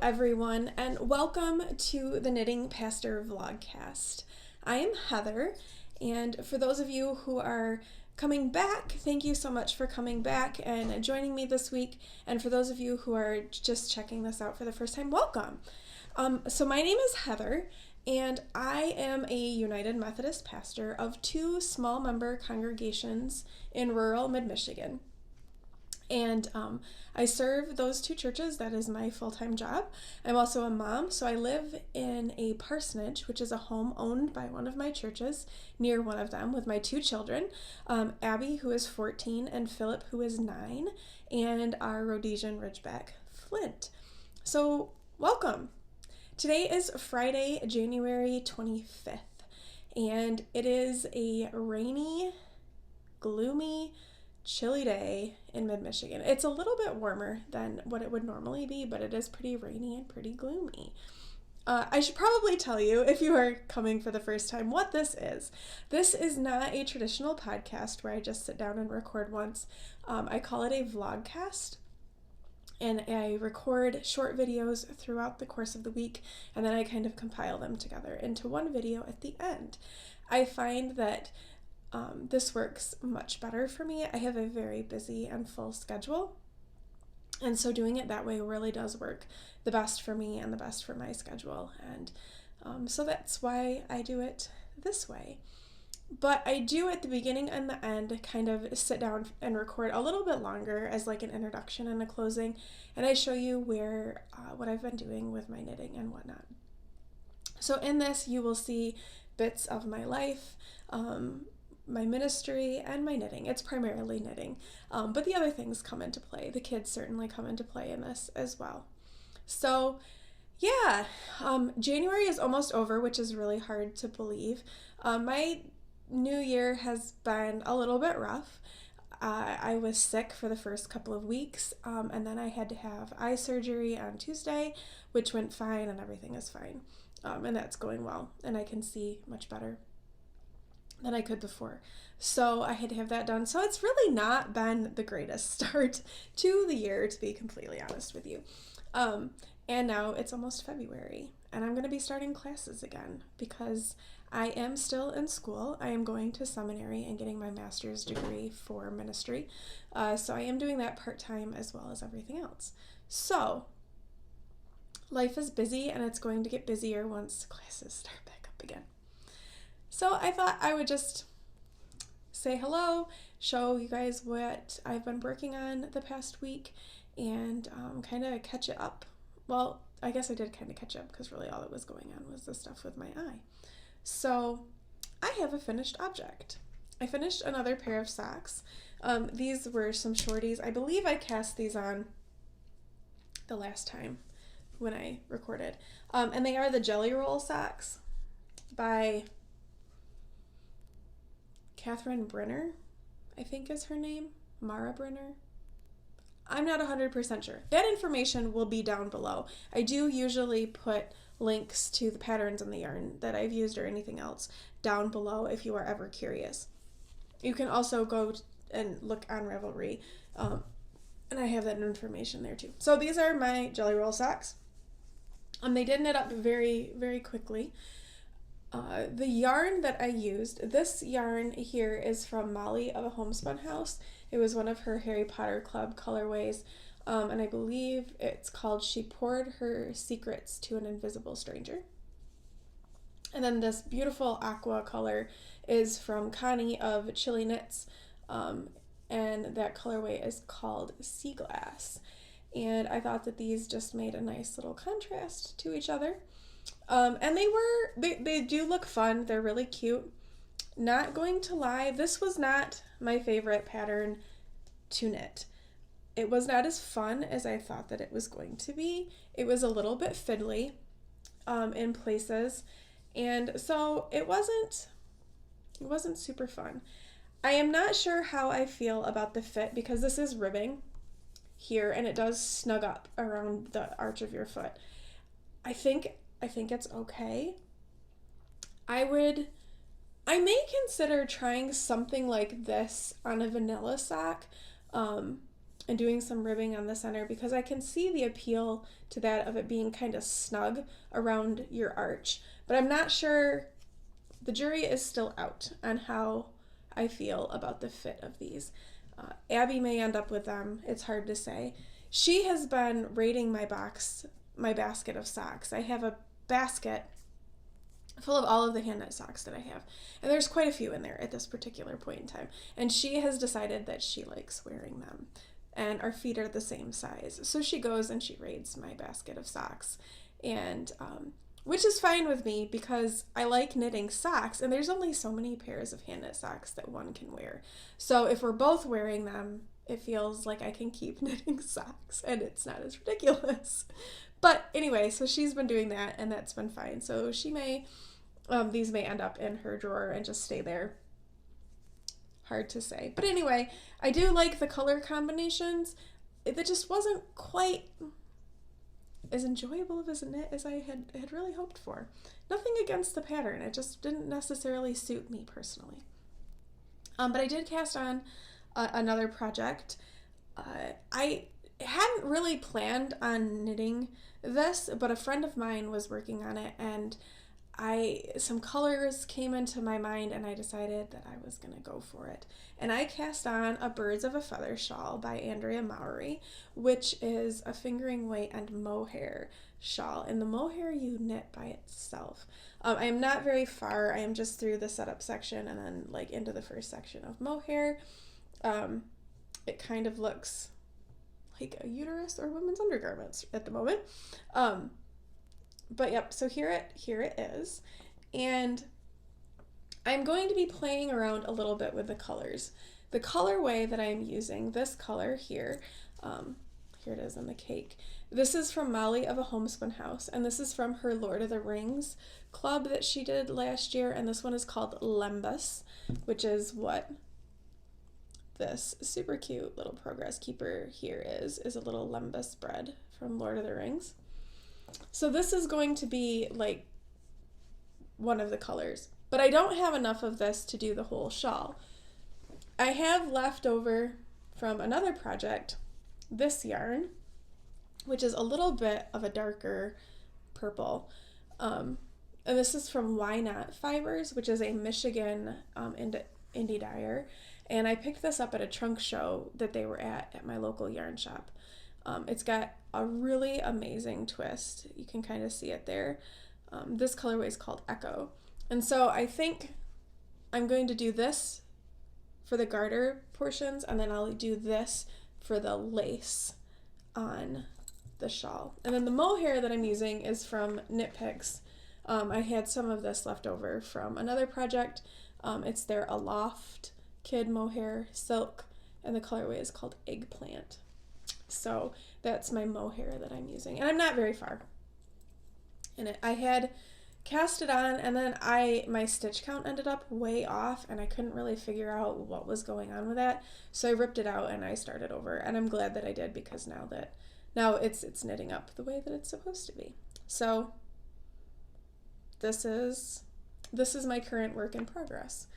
everyone, and welcome to the Knitting Pastor Vlogcast. I am Heather, and for those of you who are coming back, thank you so much for coming back and joining me this week, and for those of you who are just checking this out for the first time, welcome. So my name is Heather, and I am a United Methodist pastor of two small member congregations in rural mid-Michigan. And I serve those two churches. That is my full-time job. I'm also a mom, so I live in a parsonage, which is a home owned by one of my churches, near one of them, with my two children, Abby, who is 14, and Philip, who is 9, and our Rhodesian Ridgeback, Flint. So, welcome. Today is Friday, January 25th, and it is a rainy, gloomy, chilly day in mid-Michigan. It's a little bit warmer than what it would normally be, but it is pretty rainy and pretty gloomy. I should probably tell you, if you are coming for the first time, what this is. This is not a traditional podcast where I just sit down and record once. I call it a vlogcast, and I record short videos throughout the course of the week, and then I kind of compile them together into one video at the end. I find that this works much better for me. I have a very busy and full schedule, and so doing it that way really does work the best for me and the best for my schedule, and so that's why I do it this way. But I do at the beginning and the end kind of sit down and record a little bit longer as like an introduction and a closing, and I show you what I've been doing with my knitting and whatnot. So in this you will see bits of my life, my ministry, and my knitting. It's primarily knitting, but the other things come into play. The kids certainly come into play in this as well. So yeah, January is almost over, which is really hard to believe. My new year has been a little bit rough. I was sick for the first couple of weeks, and then I had to have eye surgery on Tuesday, which went fine, and everything is fine, and that's going well, and I can see much better than I could before. So I had to have that done. So it's really not been the greatest start to the year, to be completely honest with you. And now it's almost February, and I'm going to be starting classes again because I am still in school. I am going to seminary and getting my master's degree for ministry. So I am doing that part-time as well as everything else. So life is busy, and it's going to get busier once classes start back up again. So I thought I would just say hello, show you guys what I've been working on the past week, and kind of catch it up. Well, I guess I did kind of catch up because really all that was going on was the stuff with my eye. So I have a finished object. I finished another pair of socks. These were some shorties. I believe I cast these on the last time when I recorded. And they are the Jelly Roll socks by Bryner, I think is her name. Mara Bryner. I'm not 100% sure. That information will be down below. I do usually put links to the patterns and the yarn that I've used or anything else down below if you are ever curious. You can also go and look on Ravelry, and I have that information there too. So these are my Jelly Roll socks. They did knit up very, very quickly. The yarn that I used, this yarn here is from Molly of a Homespun House. It was one of her Harry Potter Club colorways, and I believe it's called She Poured Her Secrets to an Invisible Stranger. And then this beautiful aqua color is from Connie of ChileKnitz, and that colorway is called Sea Glass. And I thought that these just made a nice little contrast to each other. And they do look fun. They're really cute. Not going to lie, this was not my favorite pattern to knit. It was not as fun as I thought that it was going to be. It was a little bit fiddly in places, and so it wasn't super fun. I am not sure how I feel about the fit because this is ribbing here, and it does snug up around the arch of your foot. I think it's okay. I may consider trying something like this on a vanilla sock. and doing some ribbing on the center because I can see the appeal to that of it being kind of snug around your arch. But I'm not sure, the jury is still out on how I feel about the fit of these. Abby may end up with them, it's hard to say. She has been raiding my basket of socks. I have a basket full of all of the hand knit socks that I have. And there's quite a few in there at this particular point in time. And she has decided that she likes wearing them. And our feet are the same size. So she goes and she raids my basket of socks. And which is fine with me because I like knitting socks, and there's only so many pairs of hand knit socks that one can wear. So if we're both wearing them, it feels like I can keep knitting socks and it's not as ridiculous. But anyway, so she's been doing that and that's been fine. So she may, these may end up in her drawer and just stay there. Hard to say. But anyway, I do like the color combinations. It just wasn't quite as enjoyable of a knit as I had really hoped for. Nothing against the pattern. It just didn't necessarily suit me personally. But I did cast on another project. I hadn't really planned on knitting this, but a friend of mine was working on it, and some colors came into my mind, and I decided that I was gonna go for it. And I cast on a Birds of a Feather shawl by Andrea Mowry, which is a fingering weight and mohair shawl. And the mohair you knit by itself. I am not very far. I am just through the setup section and then like into the first section of mohair. It kind of looks like a uterus or women's undergarments at the moment. But yep, so here it is. And I'm going to be playing around a little bit with the colors. The colorway that I'm using, this color here, here it is in the cake. This is from Molly of a Homespun House, and this is from her Lord of the Rings club that she did last year, and this one is called Lembas, which is what this super cute little progress keeper here is a little lembas spread from Lord of the Rings. So this is going to be like one of the colors, but I don't have enough of this to do the whole shawl. I have left over from another project this yarn, which is a little bit of a darker purple, and this is from Why Not Fibers, which is a Michigan indie dyer. And I picked this up at a trunk show that they were at my local yarn shop. It's got a really amazing twist. You can kind of see it there. This colorway is called Echo. And so I think I'm going to do this for the garter portions, and then I'll do this for the lace on the shawl. And then the mohair that I'm using is from Knit Picks. I had some of this left over from another project. It's their Aloft Kid Mohair Silk, and the colorway is called Eggplant. So that's my mohair that I'm using, and I'm not very far in it. I had cast it on, and then my stitch count ended up way off, and I couldn't really figure out what was going on with that, so I ripped it out and I started over, and I'm glad that I did, because now it's knitting up the way that it's supposed to be. So this is my current work in progress.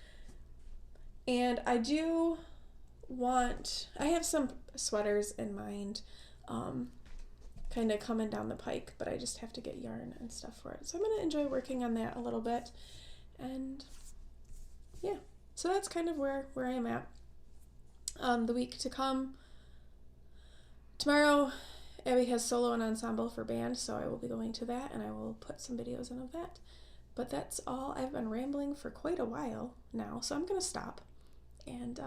And I have some sweaters in mind, kind of coming down the pike, but I just have to get yarn and stuff for it. So I'm going to enjoy working on that a little bit. And yeah, so that's kind of where I am at. The week to come, tomorrow, Abby has solo and ensemble for band, so I will be going to that, and I will put some videos in of that. But that's all. I've been rambling for quite a while now, so I'm going to stop and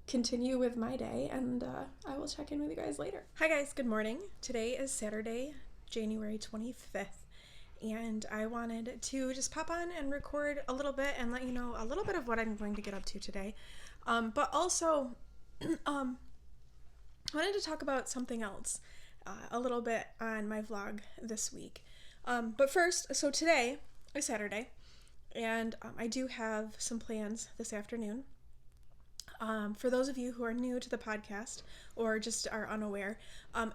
continue with my day, and I will check in with you guys later. Hi guys, good morning. Today is Saturday, January 25th, and I wanted to just pop on and record a little bit and let you know a little bit of what I'm going to get up to today. But also, I wanted to talk about something else a little bit on my vlog this week. But first, so today is Saturday, and I do have some plans this afternoon. For those of you who are new to the podcast or just are unaware,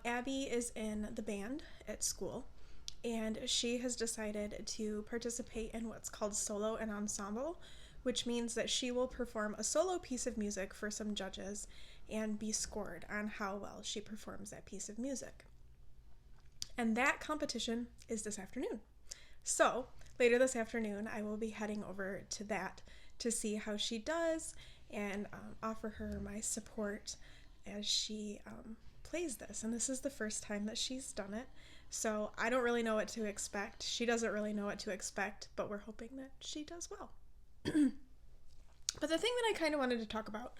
Abby is in the band at school, and she has decided to participate in what's called solo and ensemble, which means that she will perform a solo piece of music for some judges, and be scored on how well she performs that piece of music. And that competition is this afternoon. So later this afternoon, I will be heading over to that to see how she does and offer her my support as she plays this. And this is the first time that she's done it. So I don't really know what to expect. She doesn't really know what to expect, but we're hoping that she does well. But the thing that I kind of wanted to talk about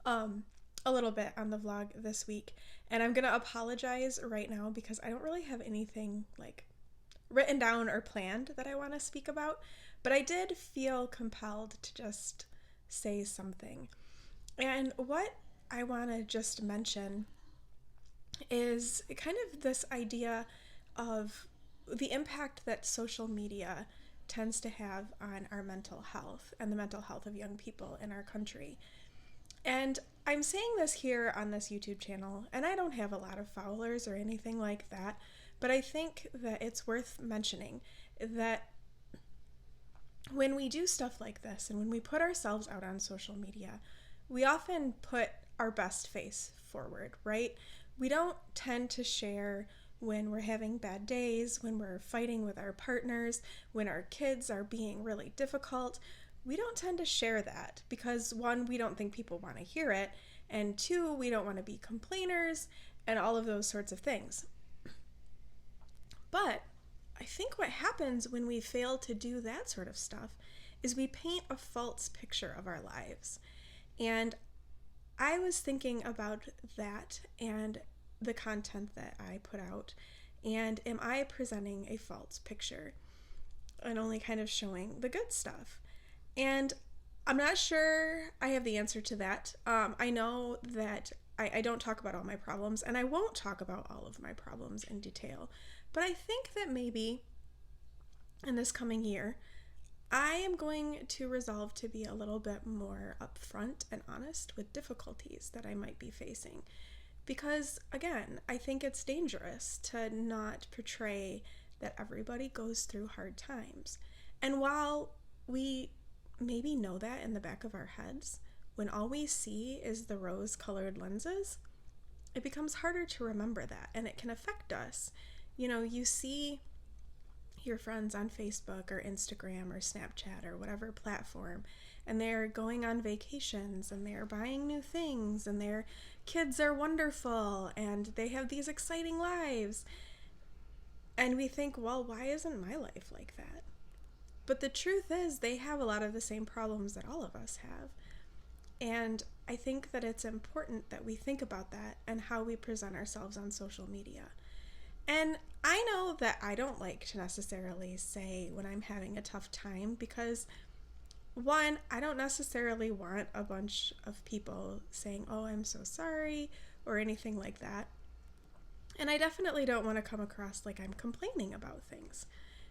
a little bit on the vlog this week, and I'm going to apologize right now because I don't really have anything like written down or planned that I want to speak about, but I did feel compelled to just say something. And what I want to just mention is kind of this idea of the impact that social media tends to have on our mental health and the mental health of young people in our country. And I'm saying this here on this YouTube channel, and I don't have a lot of followers or anything like that, but I think that it's worth mentioning that when we do stuff like this and when we put ourselves out on social media, we often put our best face forward, right? We don't tend to share when we're having bad days, when we're fighting with our partners, when our kids are being really difficult. We don't tend to share that because, one, we don't think people want to hear it, and two, we don't want to be complainers and all of those sorts of things. But I think what happens when we fail to do that sort of stuff is we paint a false picture of our lives. And I was thinking about that and the content that I put out, and am I presenting a false picture and only kind of showing the good stuff? And I'm not sure I have the answer to that. I know that I don't talk about all my problems, and I won't talk about all of my problems in detail, but I think that maybe in this coming year, I am going to resolve to be a little bit more upfront and honest with difficulties that I might be facing. Because, again, I think it's dangerous to not portray that everybody goes through hard times. And while we maybe know that in the back of our heads, when all we see is the rose-colored lenses, it becomes harder to remember that, and it can affect us. You know, you see your friends on Facebook or Instagram or Snapchat or whatever platform, and they're going on vacations and they're buying new things and their kids are wonderful and they have these exciting lives. And we think, well, why isn't my life like that? But the truth is they have a lot of the same problems that all of us have. And I think that it's important that we think about that and how we present ourselves on social media. And I know that I don't like to necessarily say when I'm having a tough time because, one, I don't necessarily want a bunch of people saying, oh, I'm so sorry, or anything like that. And I definitely don't want to come across like I'm complaining about things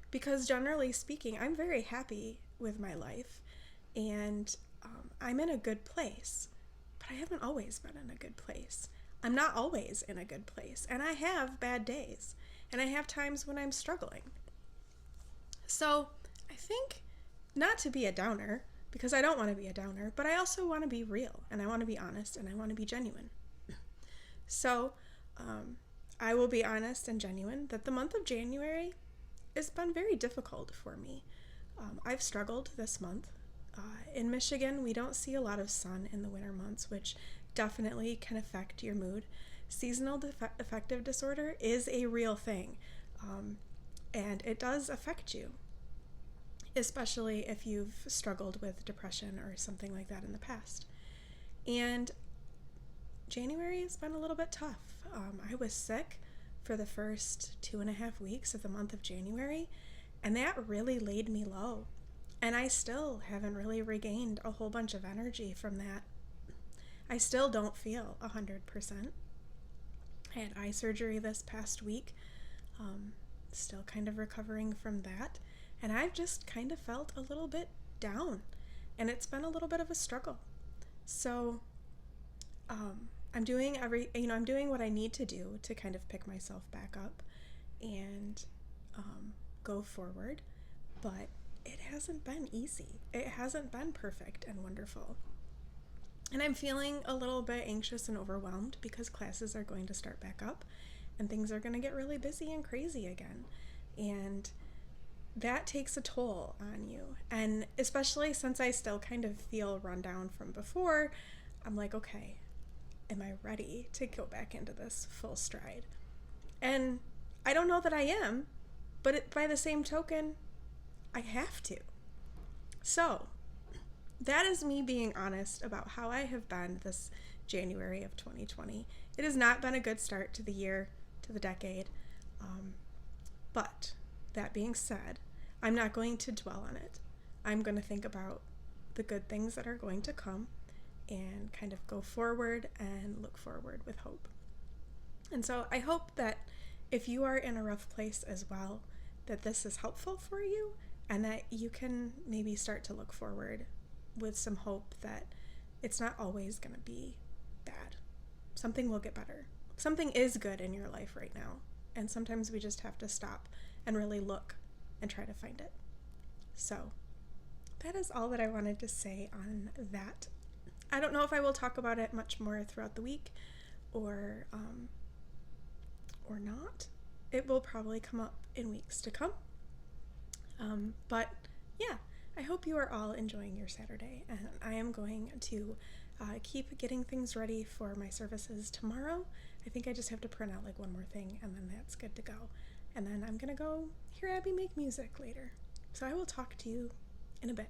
because, generally speaking, I'm very happy with my life and I'm in a good place, but I haven't always been in a good place. I'm not always in a good place, and I have bad days, and I have times when I'm struggling. So I think not to be a downer, because I don't want to be a downer, but I also want to be real, and I want to be honest, and I want to be genuine. So I will be honest and genuine that the month of January has been very difficult for me. I've struggled this month. In Michigan, we don't see a lot of sun in the winter months, which definitely can affect your mood. Seasonal affective disorder is a real thing, and it does affect you, especially if you've struggled with depression or something like that in the past. And January has been a little bit tough. I was sick for the first 2.5 weeks of the month of January, and that really laid me low. And I still haven't really regained a whole bunch of energy from that. I still don't feel 100%. I had eye surgery this past week, still kind of recovering from that, and I've just kind of felt a little bit down, and it's been a little bit of a struggle. So I'm doing I'm doing what I need to do to kind of pick myself back up and go forward, but it hasn't been easy. It hasn't been perfect and wonderful. And I'm feeling a little bit anxious and overwhelmed because classes are going to start back up and things are going to get really busy and crazy again. And that takes a toll on you. And especially since I still kind of feel run down from before, I'm like, okay, am I ready to go back into this full stride? And I don't know that I am, but by the same token, I have to. So that is me being honest about how I have been this January of 2020. It has not been a good start to the year, to the decade. But that being said, I'm not going to dwell on it. I'm going to think about the good things that are going to come and kind of go forward and look forward with hope. And so I hope that if you are in a rough place as well, that this is helpful for you and that you can maybe start to look forward with some hope that it's not always going to be bad. Something will get better. Something is good in your life right now. And sometimes we just have to stop and really look and try to find it. So that is all that I wanted to say on that. I don't know if I will talk about it much more throughout the week or not. It will probably come up in weeks to come. But yeah, I hope you are all enjoying your Saturday, and I am going to keep getting things ready for my services tomorrow. I think I just have to print out like one more thing and then that's good to go. And then I'm gonna go hear Abby make music later. So I will talk to you in a bit.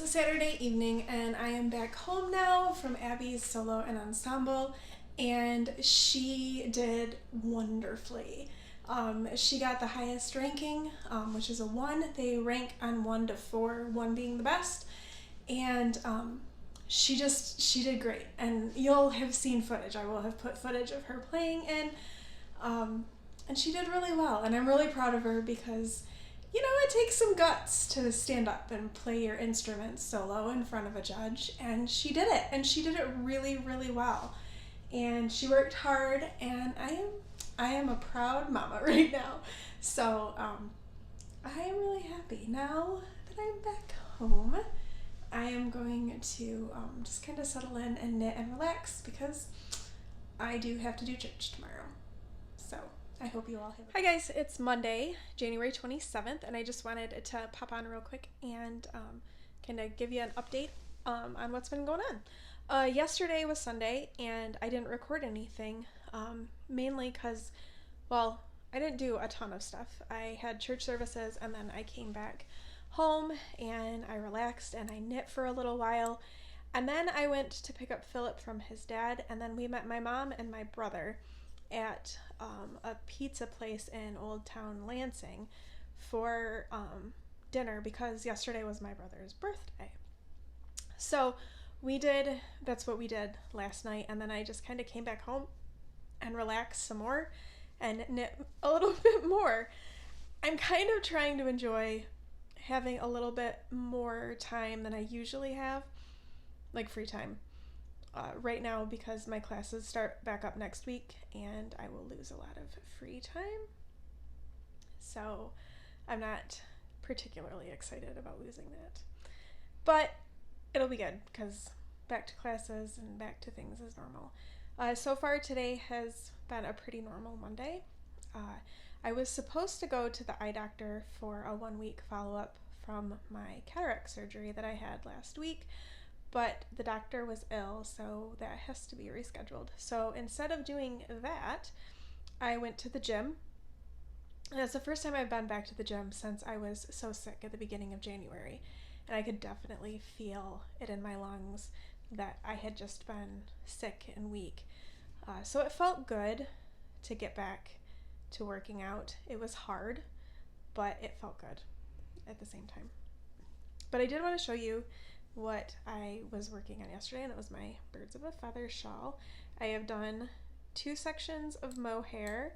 Saturday evening, and I am back home now from Abby's solo and ensemble, and she did wonderfully. She got the highest ranking, which is a 1. They rank on 1 to 4, 1 being the best. And she did great. And you'll have seen footage. I will have put footage of her playing in. And she did really well. And I'm really proud of her because, you know, it takes some guts to stand up and play your instrument solo in front of a judge. And she did it. And she did it really, really well. And she worked hard. And I am a proud mama right now. So I am really happy. Now that I'm back home, I am going to just kind of settle in and knit and relax because I do have to do church tomorrow. So I hope you all have. Hi guys, it's Monday, January 27th, and I just wanted to pop on real quick and kind of give you an update on what's been going on. Yesterday was Sunday, and I didn't record anything, mainly because, well, I didn't do a ton of stuff. I had church services, and then I came back home, and I relaxed, and I knit for a little while, and then I went to pick up Philip from his dad, and then we met my mom and my brother at a pizza place in Old Town Lansing for dinner because yesterday was my brother's birthday. So that's what we did last night, and then I just kind of came back home and relaxed some more and knit a little bit more. I'm kind of trying to enjoy having a little bit more time than I usually have, like free time. Right now because my classes start back up next week and I will lose a lot of free time. So I'm not particularly excited about losing that. But it'll be good because back to classes and back to things as normal. So far today has been a pretty normal Monday. I was supposed to go to the eye doctor for a 1-week follow-up from my cataract surgery that I had last week. But the doctor was ill, so that has to be rescheduled. So instead of doing that, I went to the gym. And it's the first time I've been back to the gym since I was so sick at the beginning of January. And I could definitely feel it in my lungs that I had just been sick and weak. So it felt good to get back to working out. It was hard, but it felt good at the same time. But I did want to show you what I was working on yesterday, and it was my Birds of a Feather shawl. I have done 2 sections of mohair,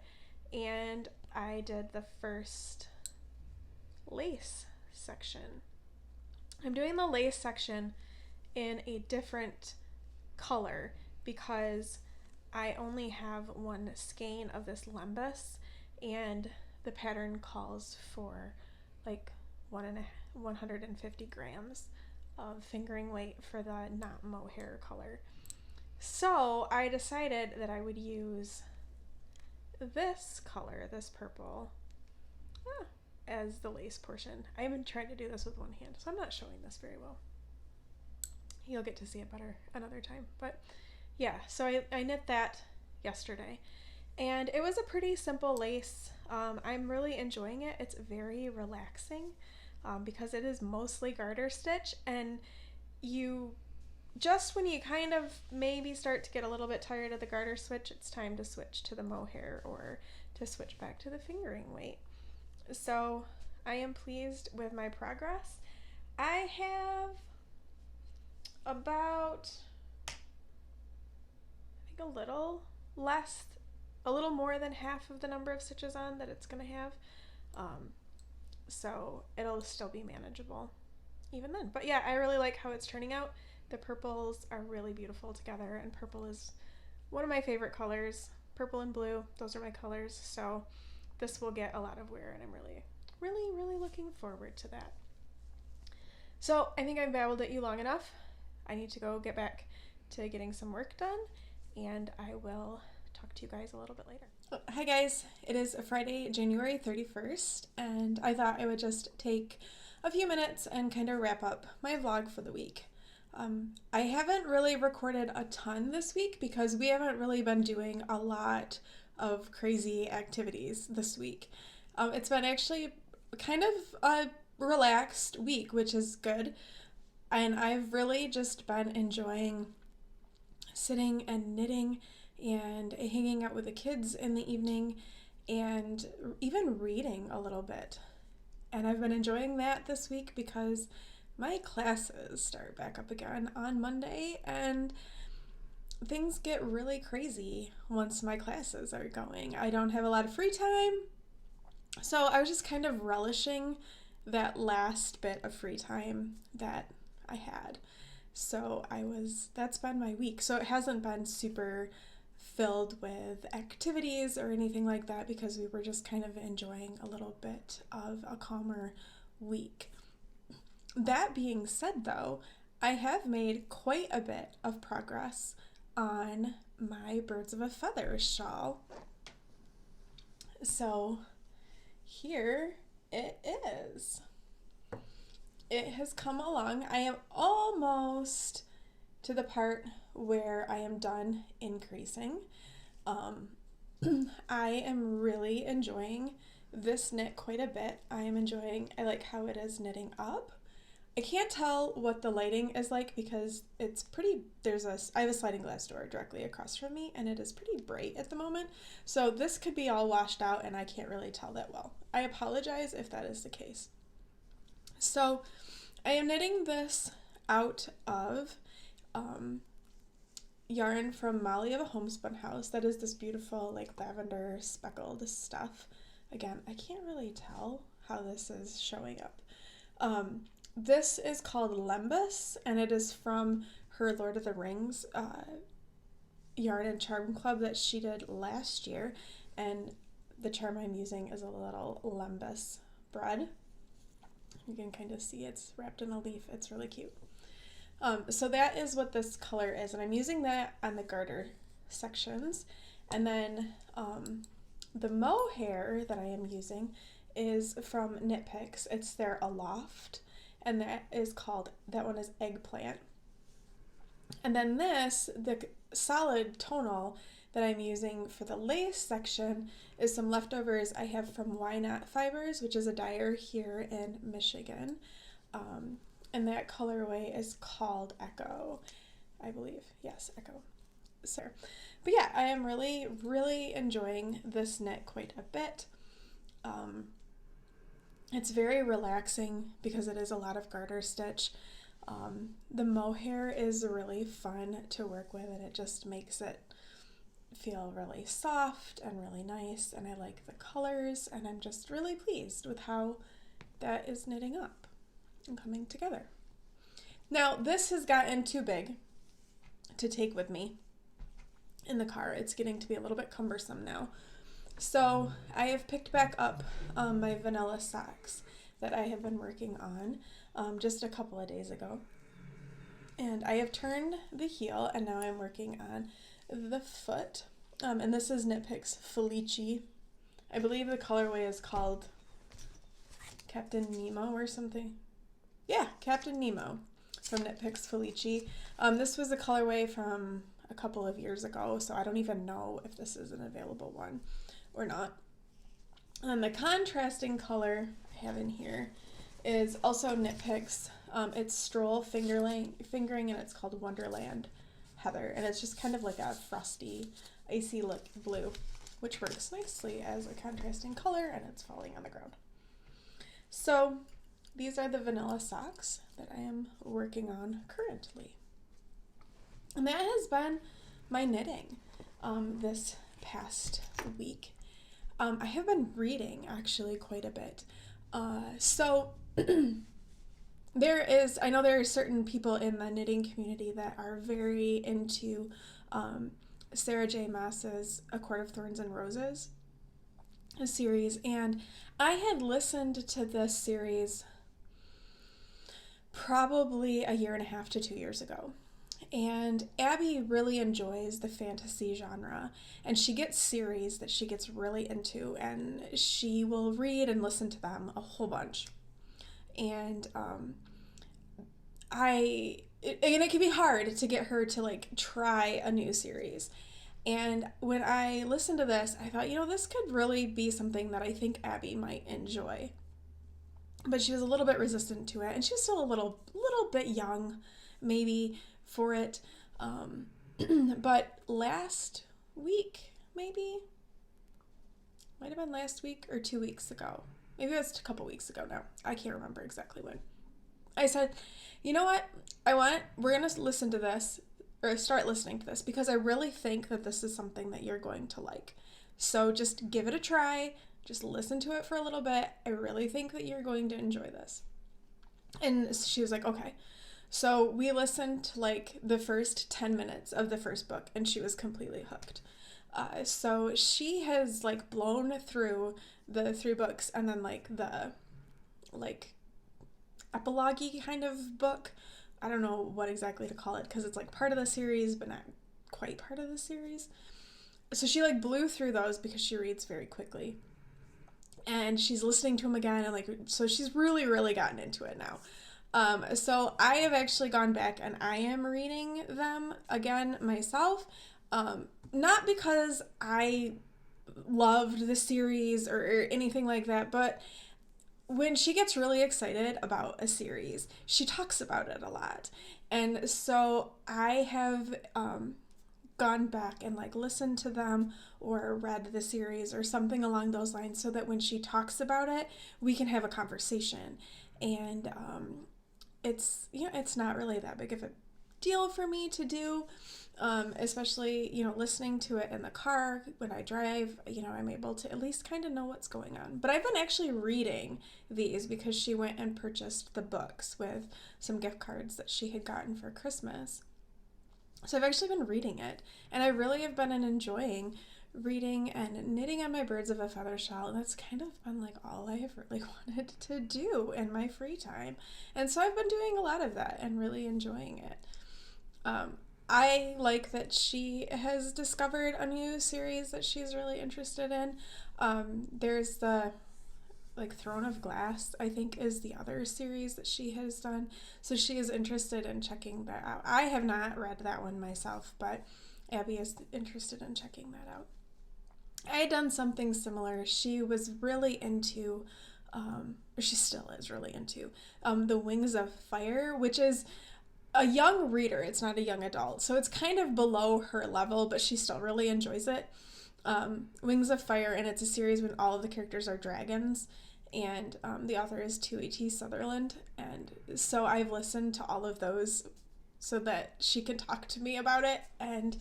and I did the first lace section. I'm doing the lace section in a different color because I only have 1 skein of this lembas, and the pattern calls for like 150 grams of fingering weight for the not mohair color. So I decided that I would use this color, this purple, as the lace portion. I've been trying to do this with one hand, so I'm not showing this very well. You'll get to see it better another time. But yeah, so I knit that yesterday, and it was a pretty simple lace. I'm really enjoying it. It's very relaxing. Because it is mostly garter stitch, and just when you kind of maybe start to get a little bit tired of the garter switch, it's time to switch to the mohair or to switch back to the fingering weight. So I am pleased with my progress. I have about, I think a little more than half of the number of stitches on that it's going to have. So it'll still be manageable even then. But yeah, I really like how it's turning out. The purples are really beautiful together, and purple is one of my favorite colors. Purple and blue, those are my colors. So this will get a lot of wear, and I'm really, really, really looking forward to that. So I think I've babbled at you long enough. I need to go get back to getting some work done, and I will talk to you guys a little bit later. Hi guys, it is Friday, January 31st, and I thought I would just take a few minutes and kind of wrap up my vlog for the week. I haven't really recorded a ton this week because we haven't really been doing a lot of crazy activities this week. It's been actually kind of a relaxed week, which is good, and I've really just been enjoying sitting and knitting and hanging out with the kids in the evening and even reading a little bit. And I've been enjoying that this week because my classes start back up again on Monday, and things get really crazy once my classes are going. I don't have a lot of free time, so I was just kind of relishing that last bit of free time that I had. So that's been my week. So it hasn't been super filled with activities or anything like that because we were just kind of enjoying a little bit of a calmer week. That being said, though, I have made quite a bit of progress on my Birds of a Feather shawl. So here it is. It has come along. I am almost to the part where I am done increasing. I am really enjoying this knit quite a bit. I like how it is knitting up. I can't tell what the lighting is like because it's pretty, I have a sliding glass door directly across from me and it is pretty bright at the moment. So this could be all washed out and I can't really tell that well. I apologize if that is the case. So I am knitting this out of yarn from Mowry of a Homespun House. That is this beautiful like lavender speckled stuff. Again, I can't really tell how this is showing up. This is called Lembas, and it is from her Lord of the Rings yarn and charm club that she did last year, and the charm I'm using is a little Lembas bread. You can kind of see it's wrapped in a leaf. It's really cute. So that is what this color is, and I'm using that on the garter sections. And then the mohair that I am using is from Knit Picks. It's their Aloft, and that one is Eggplant. And then the solid tonal that I'm using for the lace section is some leftovers I have from Why Not Fibers, which is a dyer here in Michigan. And that colorway is called Echo, I believe. Yes, Echo. So, but yeah, I am really, really enjoying this knit quite a bit. It's very relaxing because it is a lot of garter stitch. The mohair is really fun to work with, and it just makes it feel really soft and really nice, and I like the colors, and I'm just really pleased with how that is knitting up and coming together. Now, this has gotten too big to take with me in the car. It's getting to be a little bit cumbersome now. So I have picked back up my vanilla socks that I have been working on just a couple of days ago. And I have turned the heel, and now I'm working on the foot. And this is Knit Picks Felici. I believe the colorway is called Captain Nemo or something. Yeah, Captain Nemo from Knit Picks Felici. This was a colorway from a couple of years ago, so I don't even know if this is an available one or not. And the contrasting color I have in here is also Knit Picks. It's Stroll fingering, and it's called Wonderland Heather, and it's just kind of like a frosty, icy look blue, which works nicely as a contrasting color, and it's falling on the ground. So these are the vanilla socks that I am working on currently. And that has been my knitting this past week. I have been reading actually quite a bit. So I know there are certain people in the knitting community that are very into Sarah J. Maas's A Court of Thorns and Roses series, and I had listened to this series probably a year and a half to 2 years ago. And Abby really enjoys the fantasy genre, and she gets series that she gets really into, and she will read and listen to them a whole bunch. And it can be hard to get her to like try a new series. And when I listened to this, I thought, this could really be something that I think Abby might enjoy. But she was a little bit resistant to it, and she was still a little bit young, maybe, for it. But last week, maybe, might have been last week or 2 weeks ago. Maybe it was a couple weeks ago now. I can't remember exactly when. I said, you know what? We're going to listen to this, or start listening to this, because I really think that this is something that you're going to like. So just give it a try. Just listen to it for a little bit. I really think that you're going to enjoy this. And she was like, okay. So we listened to like the first 10 minutes of the first book, and she was completely hooked. So she has like blown through the 3 books, and then like the like epilogue-y kind of book. I don't know what exactly to call it, because it's like part of the series but not quite part of the series. So she like blew through those because she reads very quickly, and she's listening to them again, and like, so she's really gotten into it now. So I have actually gone back and I am reading them again myself. Not because I loved the series or anything like that, but when she gets really excited about a series, she talks about it a lot. And so I have gone back and like listened to them or read the series or something along those lines, so that when she talks about it, we can have a conversation. And it's not really that big of a deal for me to do, especially, listening to it in the car when I drive. I'm able to at least kind of know what's going on. But I've been actually reading these because she went and purchased the books with some gift cards that she had gotten for Christmas. So I've actually been reading it, and I really have been enjoying reading and knitting on my birds of a feather shawl. And that's kind of been like all I have really wanted to do in my free time. And so I've been doing a lot of that and really enjoying it. I like that she has discovered a new series that she's really interested in. There's the Throne of Glass, I think, is the other series that she has done. So she is interested in checking that out. I have not read that one myself, but Abby is interested in checking that out. I had done something similar. She was really into, or she still is really into, The Wings of Fire, which is a young reader. It's not a young adult, so it's kind of below her level, but she still really enjoys it. Wings of Fire, and it's a series when all of the characters are dragons, and the author is 2AT Sutherland, and so I've listened to all of those so that she can talk to me about it. And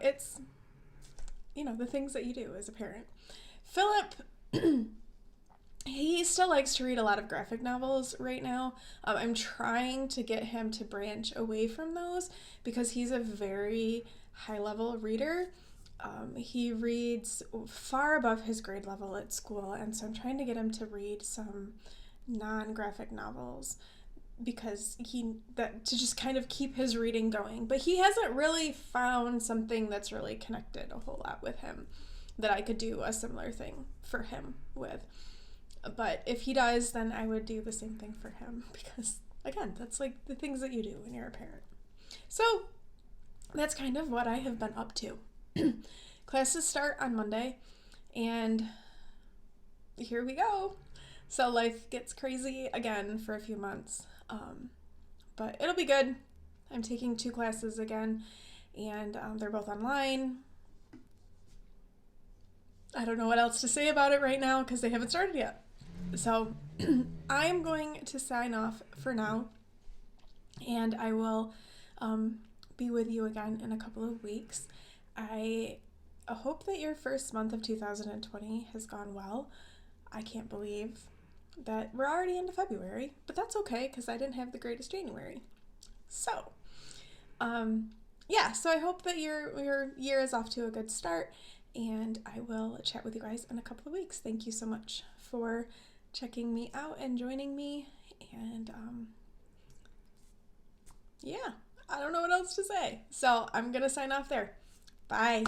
it's the things that you do as a parent. Philip he still likes to read a lot of graphic novels right now. I'm trying to get him to branch away from those because he's a very high-level reader. He reads far above his grade level at school, and so I'm trying to get him to read some non-graphic novels because to just kind of keep his reading going. But he hasn't really found something that's really connected a whole lot with him that I could do a similar thing for him with. But if he does, then I would do the same thing for him because, again, that's like the things that you do when you're a parent. So that's kind of what I have been up to. Classes start on Monday, and here we go. So life gets crazy again for a few months, but it'll be good. I'm taking 2 classes again, and they're both online. I don't know what else to say about it right now because they haven't started yet. So I'm going to sign off for now, and I will be with you again in a couple of weeks. I hope that your first month of 2020 has gone well. I can't believe that we're already into February, but that's okay because I didn't have the greatest January. So, so I hope that your year is off to a good start, and I will chat with you guys in a couple of weeks. Thank you so much for checking me out and joining me, and I don't know what else to say. So I'm gonna sign off there. Bye.